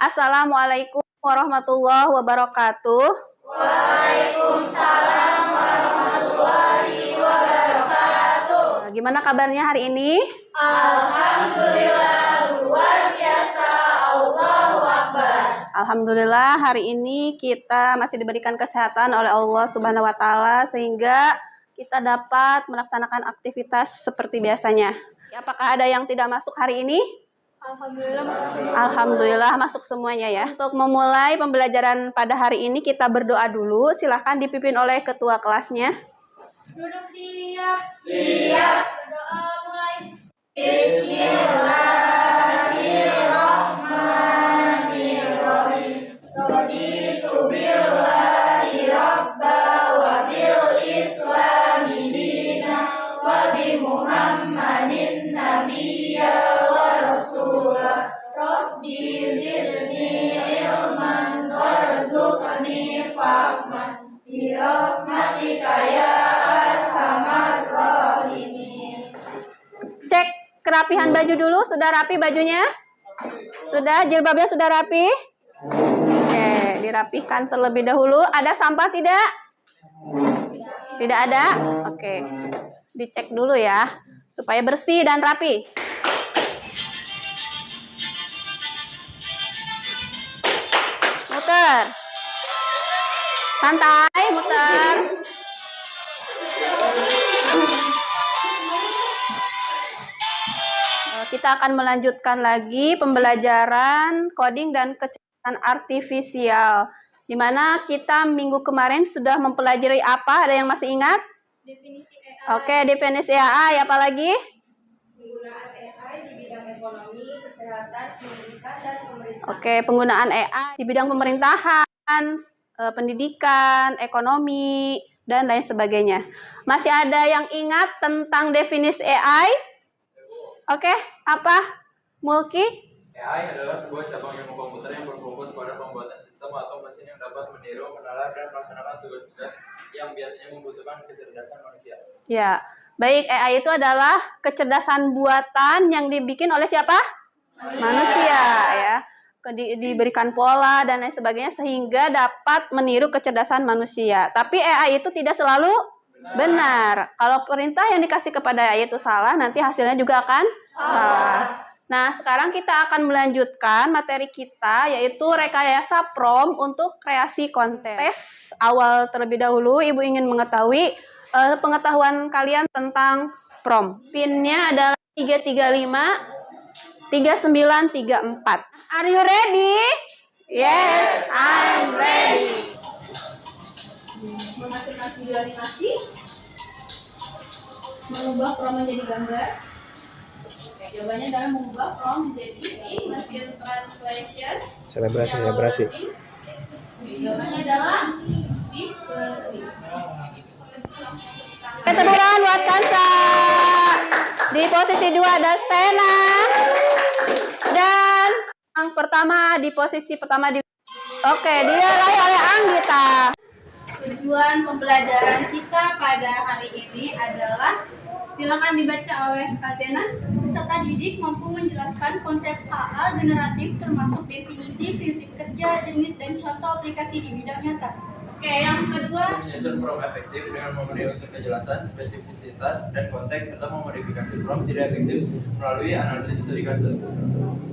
Assalamualaikum warahmatullahi wabarakatuh. Waalaikumsalam warahmatullahi wabarakatuh. Gimana kabarnya hari ini? Alhamdulillah, luar biasa. Allahu Akbar. Alhamdulillah hari ini kita masih diberikan kesehatan oleh Allah Subhanahu wa taala sehingga kita dapat melaksanakan aktivitas seperti biasanya. Apakah ada yang tidak masuk hari ini? Alhamdulillah masuk semua. Alhamdulillah masuk semuanya ya. Untuk memulai pembelajaran pada hari ini kita berdoa dulu. Silahkan dipimpin oleh ketua kelasnya. Duduk siap. Siap. Berdoa mulai. Bismillahirrahmanirrahim. Raditu billahi rabba wa bil islami dina wa bi Muhammadin nabiyya Rabbi zidni ilman warzuqni fahman bi rahmatika ya arhamar rahimin. Cek kerapihan baju dulu. Sudah rapi bajunya? Sudah? Jilbabnya sudah rapi? Oke, dirapihkan terlebih dahulu. Ada sampah tidak? Tidak ada? Oke. Dicek dulu ya supaya bersih dan rapi. Muter. Santai, muter. Kita akan melanjutkan lagi pembelajaran coding dan kecerdasan artifisial. Di mana kita minggu kemarin sudah mempelajari apa? Ada yang masih ingat? Definisi AI. Oke, definisi AI. Apa lagi? Penggunaan AI di bidang ekonomi, kesehatan, pendidikan, dan pemerintahan. Oke, penggunaan AI di bidang pemerintahan, pendidikan, ekonomi, dan lain sebagainya. Masih ada yang ingat tentang definisi AI? Oke, apa? Mulki? AI adalah sebuah cabang ilmu komputer yang berfokus pada pembuatan sistem atau mesin yang dapat meniru, menalar, dan melaksanakan tugas-tugas yang biasanya membutuhkan kecerdasan manusia. Ya, baik. AI itu adalah kecerdasan buatan yang dibikin oleh siapa? Manusia, ya. Diberikan pola dan lain sebagainya sehingga dapat meniru kecerdasan manusia. Tapi AI itu tidak selalu benar. Kalau perintah yang dikasih kepada AI itu salah, nanti hasilnya juga akan salah. Nah, sekarang kita akan melanjutkan materi kita, yaitu rekayasa prompt untuk kreasi konten. Tes awal terlebih dahulu, Ibu ingin mengetahui pengetahuan kalian tentang prompt. PIN-nya adalah 335 3934. Are you ready? Yes, I'm ready. Menghasilkan video animasi, mengubah prompt menjadi gambar. Oke, jawabannya adalah mengubah prompt menjadi machine translation. Selebrasi. Jawabannya adalah diberi. Ketemuan buat Kansa. Di posisi 2 ada Sena. Dan yang pertama di posisi pertama Oke, diraih oleh Anggita. Tujuan pembelajaran kita pada hari ini adalah, silakan dibaca oleh Kak Zena. Peserta didik mampu menjelaskan konsep KA generatif termasuk definisi, prinsip kerja, jenis, dan contoh aplikasi di bidang nyata. Oke, yang kedua, Menyusun prompt efektif dengan memenuhi unsur kejelasan, spesifisitas, dan konteks serta memodifikasi prompt tidak efektif melalui analisis studi kasus.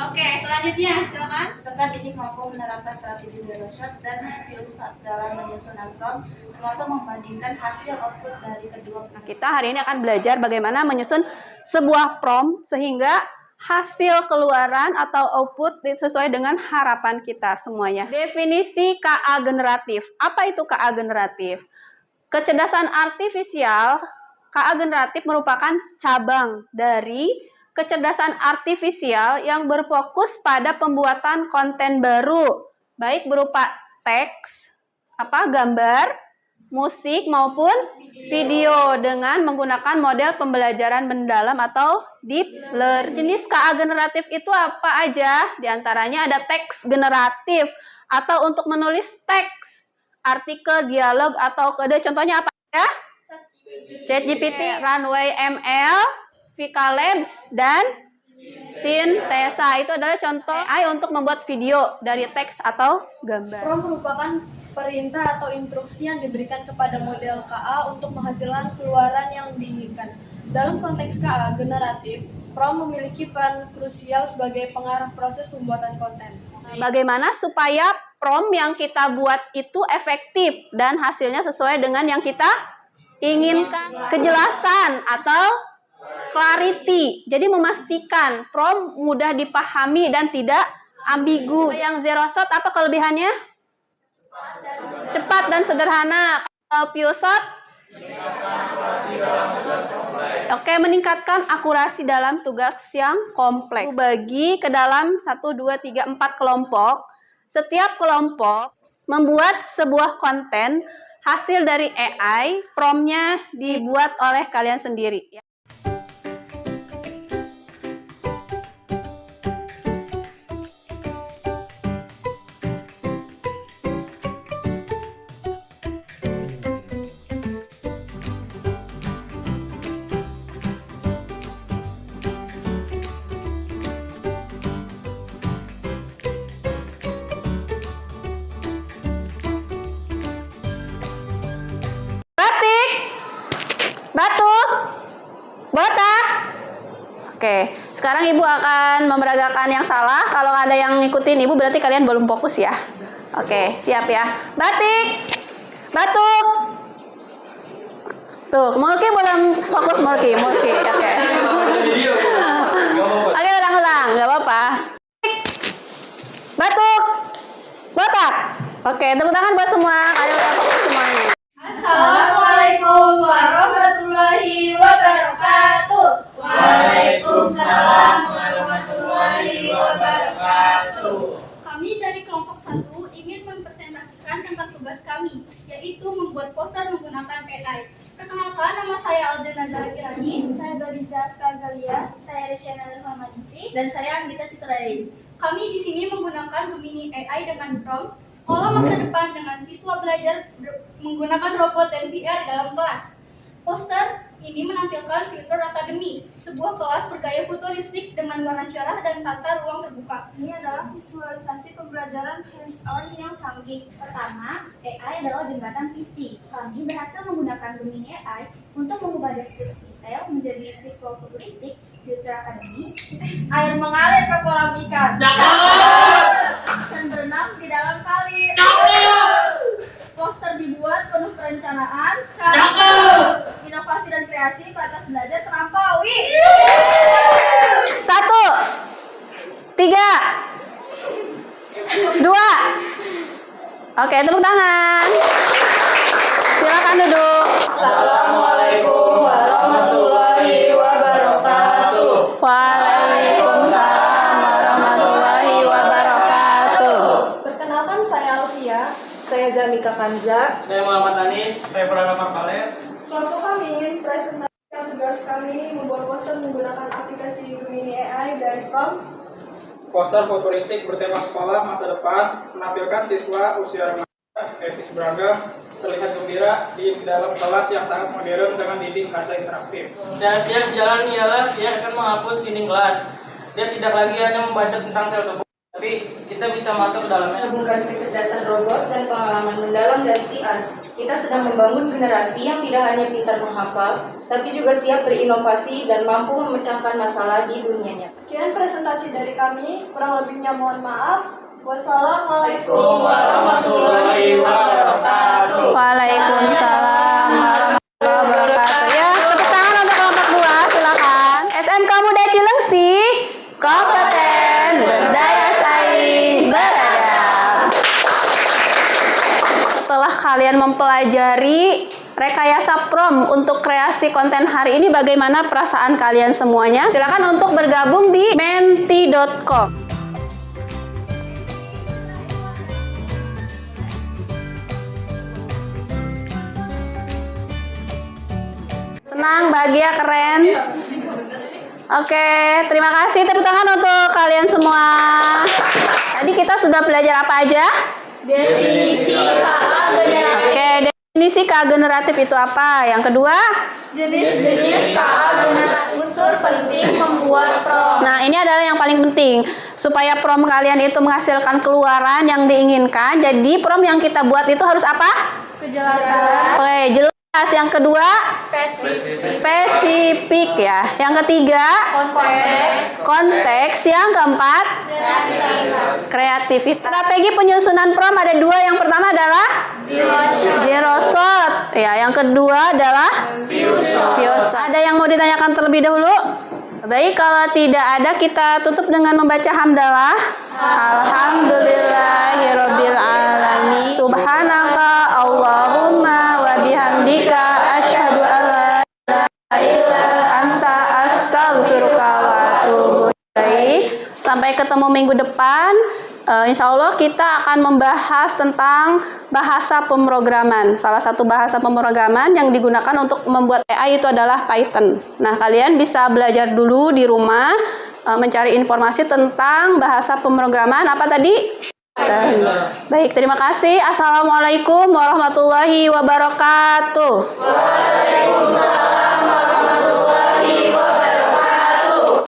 oke, selanjutnya silakan. Peserta didik mampu menerapkan strategi zero shot dan few shot dalam menyusunan prompt, termasuk membandingkan hasil output dari kedua. Kita hari ini akan belajar bagaimana menyusun sebuah prompt sehingga hasil keluaran atau output sesuai dengan harapan kita semuanya. Definisi KA generatif. Apa itu KA generatif? Kecerdasan artifisial, KA generatif merupakan cabang dari kecerdasan artifisial yang berfokus pada pembuatan konten baru, baik berupa teks, gambar, musik maupun video dengan menggunakan model pembelajaran mendalam atau deep learning. Jenis KA generatif itu apa aja? Di antaranya ada teks generatif atau untuk menulis teks, artikel, dialog atau kode. Contohnya apa ya? ChatGPT, Runway ML, Vika Labs, dan Sintesa itu adalah contoh AI untuk membuat video dari teks atau gambar. Prompt merupakan perintah atau instruksi yang diberikan kepada model KA untuk menghasilkan keluaran yang diinginkan. Dalam konteks KA generatif, prompt memiliki peran krusial sebagai pengarah proses pembuatan konten. Bagaimana supaya prompt yang kita buat itu efektif dan hasilnya sesuai dengan yang kita inginkan. Kejelasan atau clarity. Jadi memastikan prompt mudah dipahami dan tidak ambigu. Yang zero shot apa kelebihannya? Cepat dan sederhana. Kalau few shot? Oke, meningkatkan akurasi dalam tugas yang kompleks. Bagi ke dalam 1, 2, 3, 4 kelompok. Setiap kelompok membuat sebuah konten hasil dari AI, prompt-nya dibuat oleh kalian sendiri. Batik, batu, botak. Oke, sekarang Ibu akan memeragakan yang salah. Kalau ada yang ngikutin Ibu berarti kalian belum fokus ya. Oke, siap ya. Batik, batuk. Tuh, Mulki belum fokus Mulki. Oke. Oke, ulang-ulang, nggak apa-apa. Batuk, botak. Oke, tepuk tangan buat semua. Kalian udah fokus semuanya. Assalamualaikum warahmatullahi wabarakatuh. Waalaikumsalam warahmatullahi wabarakatuh. Kami dari kelompok 1 ingin mempresentasikan tentang tugas kami, yaitu membuat poster menggunakan AI. Perkenalkan, nama saya Aldena Zalakirani. Saya Dodiza Skazalia, saya Rishana Nurhamadisi, Dan saya Anggita Citradewi. Kami di sini menggunakan Gemini AI dengan prompt Sekolah Masa Depan dengan siswa belajar menggunakan robot dan VR dalam kelas. Poster ini menampilkan Future Academy, sebuah kelas bergaya futuristik dengan warna cerah dan tata ruang terbuka. Ini adalah visualisasi pembelajaran hands-on yang canggih. Pertama, AI adalah jembatan visi. Kami berhasil menggunakan Gemini AI untuk mengubah deskripsi detail menjadi visual futuristik Future Academy. Air mengalir ke kolam ikan. Dan berenang di dalam kali. Poster dibuat penuh perencanaan. Inovasi dan kreasi batas belajar terlampaui. 1, 3, 2. Oke, tepuk tangan. Silakan duduk. Assalamualaikum warahmatullahi wabarakatuh. Waalaikumsalam warahmatullahi wabarakatuh. Perkenalkan, saya Alfia, saya Zamika Kanza. Saya Muhammad Anis. Saya Pranama Khaled. Kelompok kami ingin presentasikan tugas kami membuat poster menggunakan aplikasi Gemini AI dari prompt. Poster futuristik bertema sekolah masa depan menampilkan siswa usia remaja, etis beragam, terlihat gembira di dalam kelas yang sangat modern dengan dinding kaca interaktif. Dan tiap jalan ialah dia akan menghapus dinding kelas. Dia tidak lagi hanya membaca tentang sel tubuh, tapi kita bisa masuk ke dalamnya. Menggabungkan kecerdasan robot dan pengalaman mendalam dari VR. Kita sedang membangun generasi yang tidak hanya pintar menghafal, tapi juga siap berinovasi dan mampu memecahkan masalah di dunianya. Sekian presentasi dari kami, kurang lebihnya mohon maaf. Wassalamualaikum warahmatullahi wabarakatuh. Waalaikumsalam warahmatullahi wabarakatuh. Ya, tepuk tangan untuk kelompok 2, silakan. SMK Muda Cilengsi, kompeten, berdaya saing, beradab. Setelah kalian mempelajari rekayasa prompt untuk kreasi konten hari ini, bagaimana perasaan kalian semuanya? Silakan untuk bergabung di menti.com. Senang, bahagia, keren. Oke, terima kasih. Tepuk tangan untuk kalian semua. Tadi kita sudah belajar apa aja? Definisi KA generatif. Oke, Definisi KA generatif itu apa? Yang kedua, Jenis-jenis KA generatif unsur penting membuat prom. nah ini adalah yang paling penting. Supaya prom kalian itu menghasilkan keluaran yang diinginkan, jadi prom yang kita buat itu harus apa? Kejelasan. Oke, jelas. Yang kedua, spesifik ya. Yang ketiga, konteks. Yang keempat, kreativitas. Strategi penyusunan prom ada dua. Yang pertama adalah zero shot. Ya, yang kedua adalah few shot. Ada yang mau ditanyakan terlebih dahulu? Baik, kalau tidak ada kita tutup dengan membaca hamdalah. Alhamdulillahirabbil alamin. Subhanaka Allahumma wa bihamdika asyhadu an la ilaha illa anta astaghfiruka wa atubu ilaik. Sampai ketemu minggu depan. Insya Allah kita akan membahas tentang bahasa pemrograman. Salah satu bahasa pemrograman yang digunakan untuk membuat AI itu adalah Python. Nah, kalian bisa belajar dulu di rumah, mencari informasi tentang bahasa pemrograman. Apa tadi? Baik, terima kasih. Assalamualaikum warahmatullahi wabarakatuh. Waalaikumsalam.